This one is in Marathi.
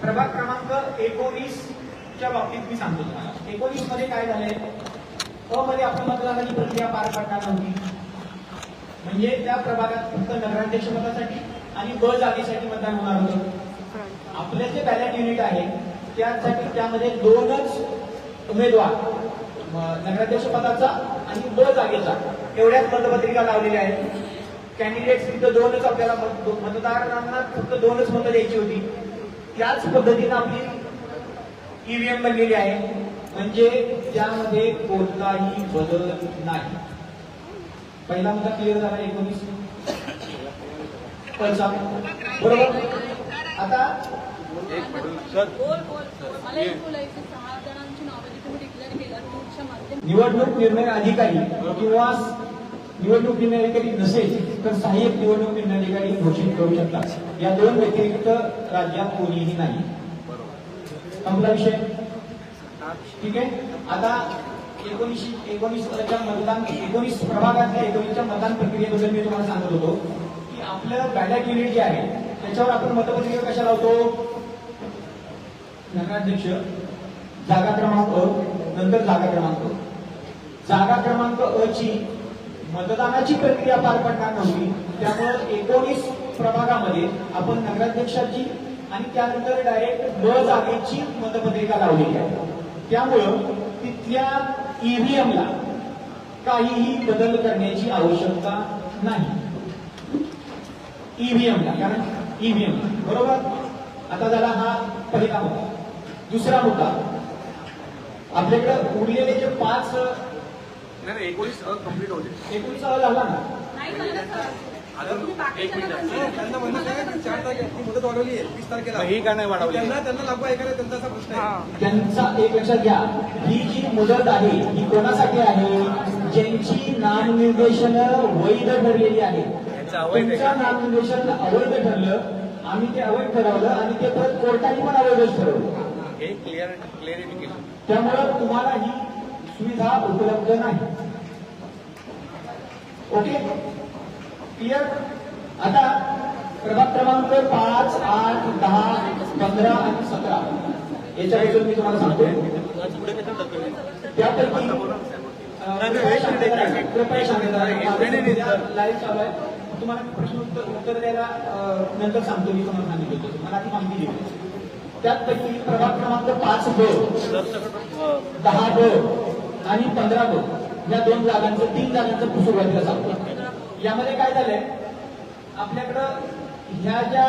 प्रभाग क्रमांक 19च्या बाबतीत मी सांगतो तुम्हाला. 19 मध्ये काय झालंय, अ मध्ये आपण मतदानाची प्रक्रिया पार पाडणार नव्हती. म्हणजे त्या प्रभागात फक्त नगराध्यक्ष पदासाठी आणि ब जागेसाठी मतदान होणार होतं. आपले जे बॅलेट युनिट आहे त्यासाठी त्यामध्ये 2च उमेदवार, नगराध्यक्ष पदाचा आणि ब जागेचा, एवढ्याच मतपत्रिका लावलेल्या आहेत. कॅन्डिडेट्स तिथं 2च, आपल्याला मतदारांना फक्त 2च मतं द्यायची होती. त्याच पद्धतीनं आपली ईव्हीएम बनलेली आहे, म्हणजे त्यामध्ये कोणताही बदल नाही. पहिला मुद्दा क्लिअर झाला 19 बरोबर. आता निवडणूक निर्णय अधिकारी किंवा निवडणूक निर्णय अधिकारी नसेल तर सहाय्यक निवडणूक निर्णय अधिकारी घोषित करू शकतात. या 2 व्यतिरिक्त राज्यात कोणीही नाही. संपला विषय. ठीक आहे. आता 19च्या मतदान, 19 प्रभागातल्या 19च्या मतदान प्रक्रियेबद्दल मी तुम्हाला सांगत होतो की आपलं बॅलेट युनिट जे आहे त्याच्यावर आपण मतपत्रिका कशा लावतो. नगराध्यक्ष, जागा क्रमांक अ, नंतर जागा क्रमांक. जागा क्रमांक अ ची मतदानाची प्रक्रिया पार पडणार नव्हती, त्यामुळे 19 प्रभागामध्ये आपण नगराध्यक्षाची आणि त्यानंतर डायरेक्ट ब जागेची मतपत्रिका लावलेली आहे. त्यामुळं तिथल्या ईव्हीएमला काहीही बदल करण्याची आवश्यकता नाही. ईव्हीएमला, कारण ईव्हीएम बरोबर. आता झाला हा पहिला मुद्दा. दुसरा मुद्दा, आपल्याकडे उरलेले जे 5 19 कंप्लीट होते. 19 झाला ना. त्यांना म्हणणं काय की 4 तारखेला मुदत वाढवली आहे 20 तारखेला. ही का नाही वाढवली? त्यांना लागू आहे का त्यांचा असा प्रश्न आहे. त्यांचा एक लक्षात घ्या, ही जी मुदत आहे ही कोणासाठी आहे, ज्यांची नामनिर्देशन वैध ठरलेली आहे. तुमचं नामनिर्देशन अवैध ठरलं, आम्ही ते अवैध ठरवलं आणि ते परत कोर्टाने पण अवैधच ठरवलं. हे क्लिअरिफिकेशन. त्यामुळे तुम्हाला ही सुविधा उपलब्ध नाही. Okay, clear. आता प्रभाग क्रमांक 5, 8, 10, 15 आणि 17 याच्याबद्दल मी तुम्हाला सांगतो. त्यापैकी कृपया शांतता, लाईव्ह चालू आहे. तुम्हाला प्रश्न उत्तर द्यायला नंतर सांगतो. मी तुम्हाला सांगितलं होतं, मला ती माहिती दिली. त्यापैकी प्रभाग क्रमांक 5 ब, 10 ब आणि 15 ब या 2 जागांचं, 3 जागांचं सुरुवातीला सांगतो. यामध्ये काय झालंय, आपल्याकडं ह्या ज्या